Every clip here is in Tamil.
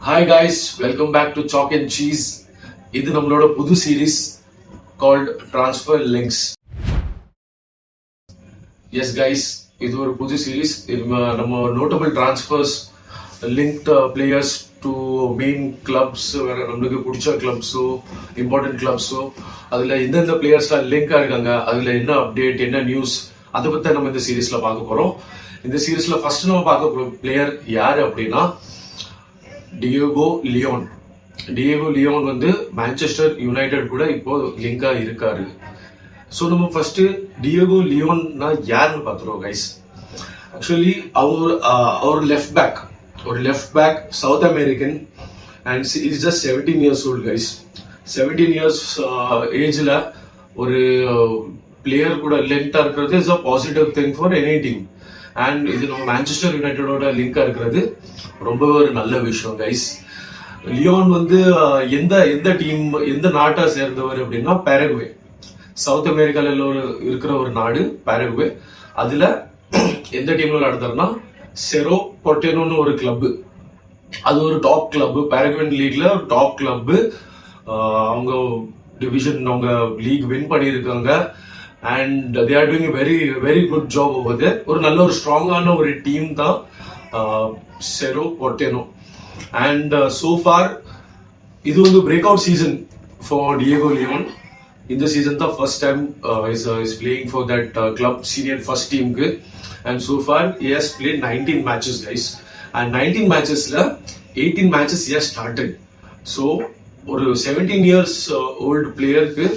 Hi guys, welcome back to Chalk and Cheese. இது நம்மளோட புது series called Transfer Links. Yes guys, இது ஒரு புது சீரிஸ். நம்ம notable transfers, linked players to main clubs, நம்மளுக்கு பிடிச்ச கிளப்ஸோ இம்பார்ட்டன்ட் கிளப்ஸோ அதில் எந்தெந்த பிளேயர்ஸ்லாம் லிங்காக இருக்காங்க, அதில் என்ன அப்டேட் என்ன நியூஸ் அதை பற்றி நம்ம இந்த சீரீஸில் பார்க்க போகிறோம். இந்த சீரீஸில் ஃபர்ஸ்ட் நம்ம பார்க்க போகிற பிளேயர் யார் அப்படின்னா டியோகோ லியோன். டியோகோ லியோன் வந்து மான்செஸ்டர் யுனைடெட் கூட இப்போ லிங்கா இருக்காரு. ஸோ நம்ம ஃபர்ஸ்ட் டியோகோ லியோன்னா யாருன்னு பார்த்துருவோம் கைஸ். ஆக்சுவலி அவர் left back South American and is just 17 years old guys. 17 years ஏஜ்ல ஒரு பிளேயர் கூட லிங்க்டா இருக்கிறது is a positive thing for any team. And இது நம்ம மான்செஸ்டர் யுனைடெடோட லிங்கா இருக்கிறது ரொம்பவே ஒரு நல்ல விஷயம் கைஸ். லியோன் வந்து எந்த டீம் எந்த நாட்டை சேர்ந்தவர் அப்படின்னா பாரகுவே. சவுத் அமெரிக்கால இருக்கிற ஒரு நாடு பாரகுவே. அதுல எந்த டீம்ல விளையாடுறாருன்னா செரோ பொர்டேனோன்னு ஒரு கிளப். அது ஒரு டாப் கிளப், பாரகுவேன் லீக்ல டாப் கிளப். அவங்க டிவிஷன் அவங்க லீக் வின் பண்ணியிருக்காங்க. And they are doing very very good job over there. ஒரு நல்ல ஒரு ஸ்ட்ராங்கான ஒரு டீம் தான் Cerro Porteno. And so far இது வந்து break out season for Diogo Leon. இந்த சீசன் தான் first time is playing for that club senior ஃபர்ஸ்ட் டீமுக்கு. And so far he has played 19 matches guys. And 19 matchesல 18 matches he has started. So ஒரு 17 years old பிளேயருக்கு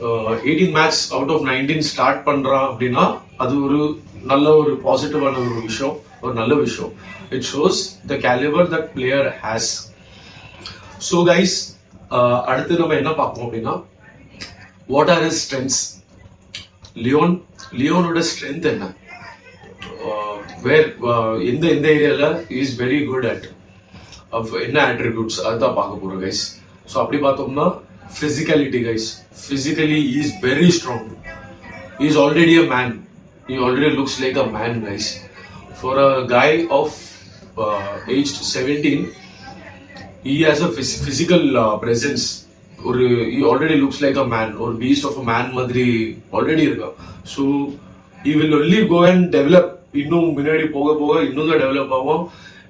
18 match அவுட் ஆஃப் 19 ஸ்டார்ட் பண்றான் அப்படின்னா அது ஒரு நல்ல ஒரு பாசிட்டிவான ஒரு விஷயம், ஒரு நல்ல விஷயம். It shows the caliber that player has. So guys, அடுத்து நம்ம என்ன பார்ப்போம் அப்படின்னா what are his strengths. லியோனோட ஸ்ட்ரென்த் என்ன, எந்த ஏரியால இஸ் வெரி குட் அட், என்ன அட்ரிபியூட்ஸ் அதுதான் பார்க்க போறோம் கைஸ். ஸோ அப்படி பார்த்தோம்னா physicality guys. Physically he is very strong. He is already a man. He already looks like a man guys. For a guy of aged 17, he has a physical presence. He already looks like a man, or beast of a man madri already irukka. So he will only go and develop. இன்னும் முன்னாடி போக போக இன்னும் தான் டெவலப் ஆகும்,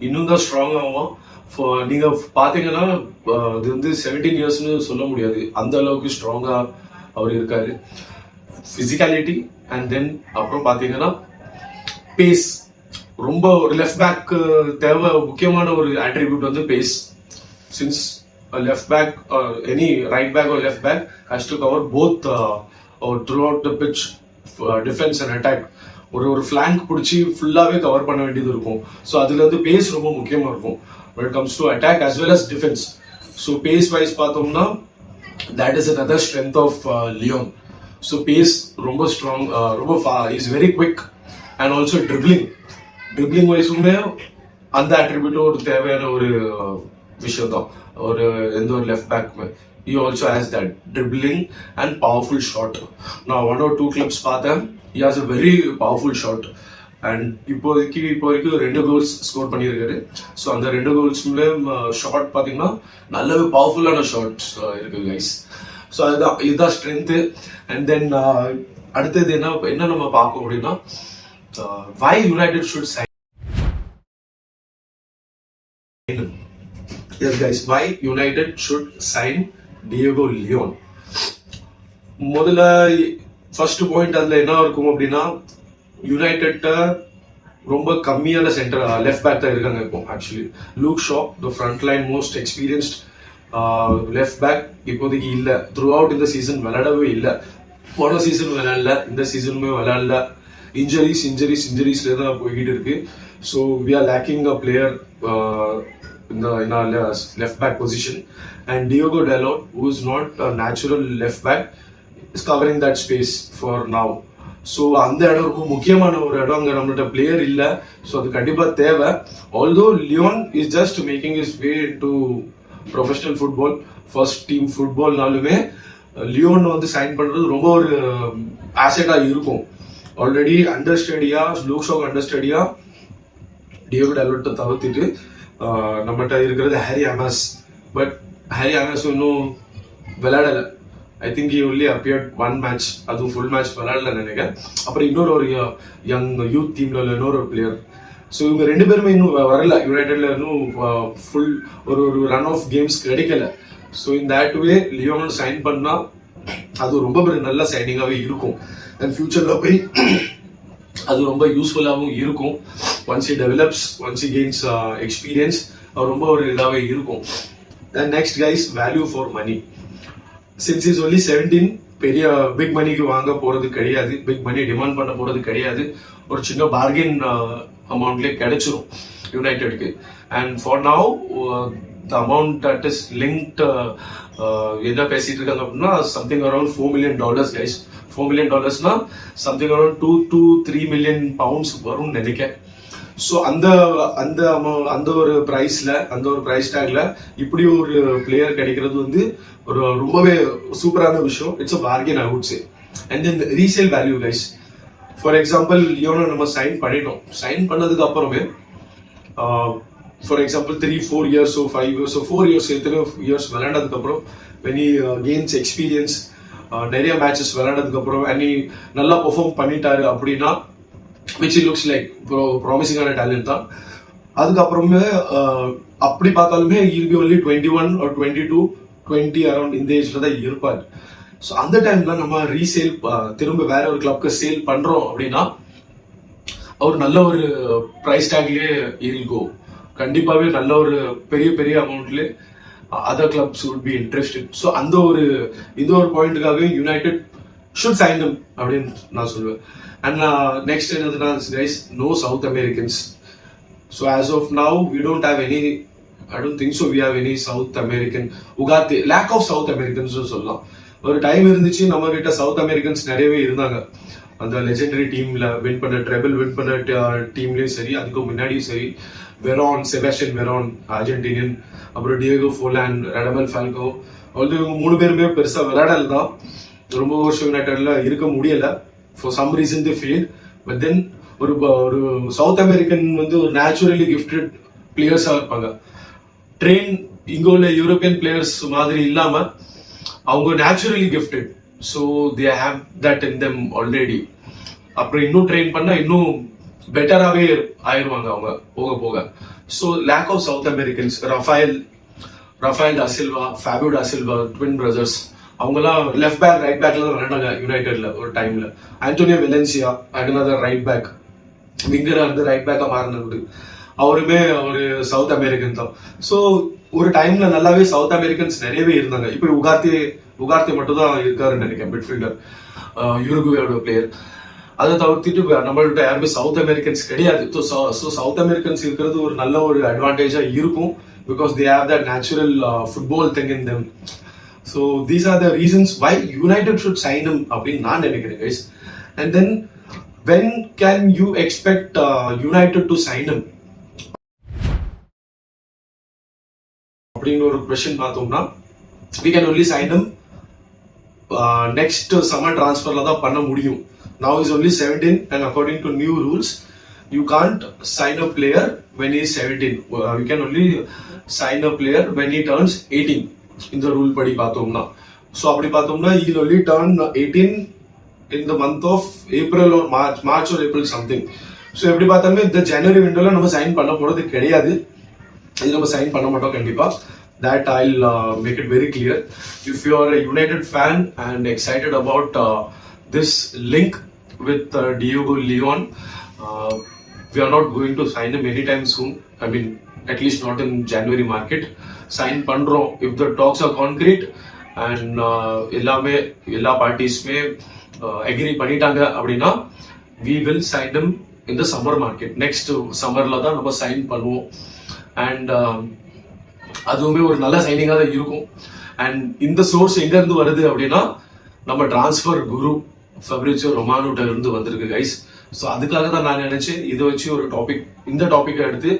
இன்னும் தான் ஸ்ட்ராங் ஆகும். நீங்க பாத்தீங்கன்னா இது வந்து 17 yearsனு சொல்ல முடியாது, அந்த அளவுக்கு ஸ்ட்ராங்கா அவர் இருக்காரு. பிசிக்காலிட்டி அண்ட் தென் அப்புறம் பாத்தீங்கன்னா பேஸ். ரொம்ப ஒரு லெஃப்ட் பேக் தேவை முக்கியமான ஒரு அட்ரிபியூட் வந்து pace. Since left back any right back or left back has to cover both throughout the pitch, defense and attack. ஒரு ஃபிளாங்க் பிடிச்சி ஃபுல்லாவே கவர் பண்ண வேண்டியது இருக்கும். ஸோ அதுல வந்து பேஸ் ரொம்ப முக்கியமா இருக்கும் when it comes to attack as well as defense. So pace wise பார்த்தோம்னா that is another strength of Leon. So pace ரொம்ப strong, ரொம்ப is very quick and also dribbling wise அந்த attribute ஒரு தேவையான ஒரு விஷயம் தான் ஒரு எந்த ஒரு left back. he also has that dribbling and powerful shot. Now 1 or 2 clips பார்த்தேன், he has a very powerful shot. And இப்போ வரைக்கும் 2 goals ஸ்கோர் பண்ணியிருக்காரு. ஸோ அந்த 2 goalsமே ஷாட் பார்த்தீங்கன்னா நல்ல பவர்ஃபுல்லான ஷாட்ஸ் இருக்கு கைஸ். ஸோ இதுதான் ஸ்ட்ரென்த்து. அண்ட் தென் அடுத்தது என்ன நம்ம பார்க்கணும் அப்படின்னா why United should sign. Yes guys, why United should sign Diego Leon. முதல்ல ஃபர்ஸ்ட் பாயிண்ட் அதுல என்ன இருக்கும் அப்படின்னா யுனைடெட் ரொம்ப கம்மியான சென்டர் லெஃப்ட் பேக் தான் இருக்காங்க இப்போ. Actually Luke Shaw the front line most experienced left back இப்போதைக்கு இல்ல. த்ரூ அவுட் இந்த சீசன் விளையாடவே இல்லை. போன சீசன் விளையாடல, இந்த சீசனுமே விளையாடல. இன்ஜரிஸ்ல தான் போய்கிட்டு இருக்கு. So we are lacking a player in our left back position, and Diogo Dalot, who is not a natural left back, is covering that space for now. So அந்த இடம் ரொம்ப முக்கியமான ஒரு இடம். அங்கே நம்மள்ட்ட பிளேயர் இல்லை. ஸோ அது கண்டிப்பாக தேவை. Although Leon is just making is way to professional football, first team ஃபுட்பால்னாலுமே லியோன் வந்து சைன் பண்ணுறது ரொம்ப ஒரு ஆசெட்டாக இருக்கும். ஆல்ரெடி அண்டர் ஸ்டடியா லூக் ஷாக் அண்டர் ஸ்டடியா டியோகோ டாலோட்டை தவிர்த்துட்டு நம்மகிட்ட இருக்கிறது Harry Amass. But Harry Amass இன்னும் விளையாடலை. I think he only appeared 1 match, அதுவும் ஃபுல் மேட்ச் விளையாடல நினைக்கிறேன். அப்புறம் இன்னொரு ஒரு யங் யூத் டீம்ல உள்ள இன்னொரு பிளேயர். ஸோ இவங்க 2 பேருமே இன்னும் வரல யுனைடெட்ல, இன்னும் ஃபுல் ஒரு ரன் ஆஃப் கேம்ஸ் கிடைக்கல. So in that way Leon sign பண்ணா அது ரொம்ப பெரிய நல்ல சைனிங்காகவே இருக்கும். அண்ட் ஃபியூச்சர்ல போய் அது ரொம்ப யூஸ்ஃபுல்லாகவும் இருக்கும். Once he develops, once he gains experience, அது ரொம்ப ஒரு இதாகவே இருக்கும். And next guys, value for money. Since is only 17, பெரிய பிக் மணிக்கு வாங்க போறது கிடையாது, பிக் மணி டிமாண்ட் பண்ண போறது கிடையாது. ஒரு சின்ன பார்கெயின் அமௌண்ட்லேயே கிடைச்சிரும் யுனைடெட்க்கு. And for now the amount that is linked, என்ன பேசிட்டு இருக்காங்க அப்படின்னா something around $4 million guys. $4 million something around 2 to 3 million pounds வரும் நினைக்கிறேன். ஸோ அந்த ஒரு பிரைஸ்ல, அந்த ஒரு பிரைஸ் டேக்ல இப்படி ஒரு பிளேயர் கிடைக்கிறது வந்து ஒரு ரொம்பவே சூப்பரான விஷயம். It's a bargain I would say. And then resale value guys. For example லியோனை நம்ம சைன் பண்ணிட்டோம். சைன் பண்ணதுக்கு அப்புறமே for example 3-4 years 5 years 4 years எத்தனை இயர்ஸ் விளையாண்டதுக்கு அப்புறம் when he gains experience, நிறைய மேட்சஸ் விளையாண்டதுக்கு அப்புறம் and he நல்லா பெர்ஃபார்ம் பண்ணிட்டாரு அப்படின்னா, which it looks like ப்ராமிசிங்கான டேலண்ட் தான். அதுக்கப்புறமே அப்படி பார்த்தாலுமே he'll be only 21 or 22, 20 around இந்த ஏஜ்ல தான் இருப்பார். ஸோ அந்த டைம்ல நம்ம ரீசேல் திரும்ப வேற ஒரு கிளப்க்கு சேல் பண்றோம் அப்படின்னா அவர் நல்ல ஒரு பிரைஸ் டேக்லயே இருக்கோ, கண்டிப்பாவே நல்ல ஒரு பெரிய அமௌண்ட்ல other clubs would be interested. So அந்த ஒரு இந்த ஒரு பாயிண்ட்டுக்காகவே யுனைடெட் ஷுட் சைன் தம் அப்படின்னு நான் சொல்லுவேன். அண்ட் நெக்ஸ்ட் என்னதுன்னா guys, no South Americans. So as of now we don't have any, I don't think so we have any South American. உகாத்தி lack of South Americans சொல்லலாம். ஒரு டைம் இருந்துச்சு நம்ம கிட்ட சவுத் அமெரிக்கன்ஸ் நிறையவே இருந்தாங்க. அந்த லெஜெண்டரி டீம்ல வின் பண்ண ட்ரெபிள் வின் பண்ண டீம்லயும் சரி, அதுக்கு முன்னாடியும் சரி, வெரான், செபாஸ்டியன் வெரான் அர்ஜென்டினியன், அப்புறம் டியேகோ ஃபோர்லாண்ட், ரடமல் ஃபால்கோ, இவங்க 3 பேருமே பெருசா விளையாடல தான். ரொம்ப வருஷம் யுனைடெட்ல இருக்க முடியல. For some reason they fail. But then ஒரு சவுத் அமெரிக்கன் வந்து ஒரு நேச்சுரலி கிஃப்டட் பிளேயர்ஸா இருப்பாங்க. ட்ரெயின் இங்க உள்ள யூரோப்பியன் பிளேயர்ஸ் மாதிரி இல்லாம அவங்க naturally gifted. So they have that in them already. அப்புறம் இன்னும் ட்ரெயின் பண்ணா இன்னும் பெட்டராகவே ஆயிடுவாங்க அவங்க போக போக. So lack of South Americans. Rafael da Silva, Fabio da Silva, twin brothers, அவங்கலாம் லெஃப்ட் பேக் ரைட் பேக்ல தான் விளையாண்டாங்க யுனைடெட்ல ஒரு டைம்ல. Antonio Valencia another right back, விங்கரா இருந்து ரைட் பேக்கா மாறினது, அவருமே ஒரு சவுத் அமெரிக்கன் தான். ஸோ ஒரு டைம்ல நல்லாவே சவுத் அமெரிக்கன்ஸ் நிறையவே இருந்தாங்க. இப்போ உகார்த்தி மட்டும் தான் இருக்காருன்னு நினைக்கிறேன், மிட்ஃபீல்டர், யுருகுவேயோட பிளேயர். அதை தவிர்த்துட்டு நம்மள்கிட்ட யாருமே சவுத் அமெரிக்கன்ஸ் கிடையாது. ஸோ சவுத் அமெரிக்கன்ஸ் இருக்கிறது ஒரு நல்ல ஒரு அட்வான்டேஜா இருக்கும். Because they have that natural football thing in them. So these are the reasons why United should sign him அப்படின்னு நான் நினைக்கிறேன் guys. And then when can you expect United to sign him? அப்படிங்கிற ஒரு கொஸ்டின் பார்த்தோம்னா, we can only sign him next summer transferல தான் பண்ண முடியும். Now is only 17 and according to new rules you can't sign a player when he is 17. You can only sign a player when he turns 18 இந்த ரூல் படி பார்த்தோம்னா. ஸோ அப்படி பார்த்தோம்னா he will only turn 18 in the month of April or March or April something. So எப்படி பார்த்தாலுமே இந்த ஜனவரி விண்டோல நம்ம சைன் பண்ண போறது கிடையாது. இது நம்ம சைன் பண்ண மாட்டோம் கண்டிப்பா. That I'll make it very clear. If you are a United fan and excited about this link with Diego Leon, we are not going to sign him anytime soon. I mean, at least not in January market. Sign பண்றோம் if the talks are concrete and எல்லா பார்ட்டிஸ்மே agree பண்ணிட்டாங்க அப்படின்னா we will sign him in the summer market. Next summerல தான் நம்ம சைன் பண்ணுவோம். அண்ட் அதுவுமே ஒரு நல்ல சைனிங்கா தான் இருக்கும். அண்ட் இந்த சோர்ஸ் எங்க இருந்து வருது அப்படின்னா நம்ம டிரான்ஸ்பர் குரு ஃபெப்ரிசியோ ரொமானோட்ட இருந்து வந்திருக்கு கைஸ். ஸோ அதுக்காக தான் நான் நினைச்சேன் இதை வச்சு ஒரு டாபிக், இந்த டாபிக் எடுத்து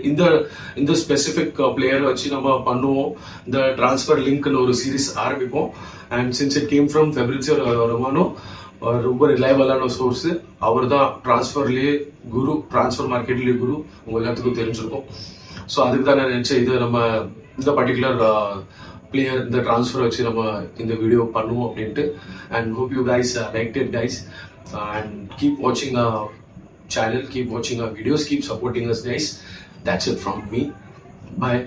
இந்த ஸ்பெசிபிக் பிளேயரை வச்சு நம்ம பண்ணுவோம், இந்த டிரான்ஸ்பர் லிங்க்னு ஒரு சீரீஸ் ஆரம்பிப்போம். And since it came from Fabrizio Romano, ரொம்ப ரிலையபிளான சோர்ஸ் அவர் தான். டிரான்ஸ்பர்லயே குரு, டிரான்ஸ்பர் மார்க்கெட்லயே குரு, உங்க எல்லாத்துக்கும் தெரிஞ்சிருக்கும். ஸோ அதுக்கு தான் நான் நினச்சேன் இது நம்ம இந்த பர்டிகுலர் பிளேயர் இந்த ட்ரான்ஸ்ஃபர் வச்சு நம்ம இந்த வீடியோ பண்ணுவோம் அப்படின்ட்டு. And hope you guys like it guys and keep வாட்சிங் channel, keep watching our videos, keep supporting us guys. That's it from me. Bye.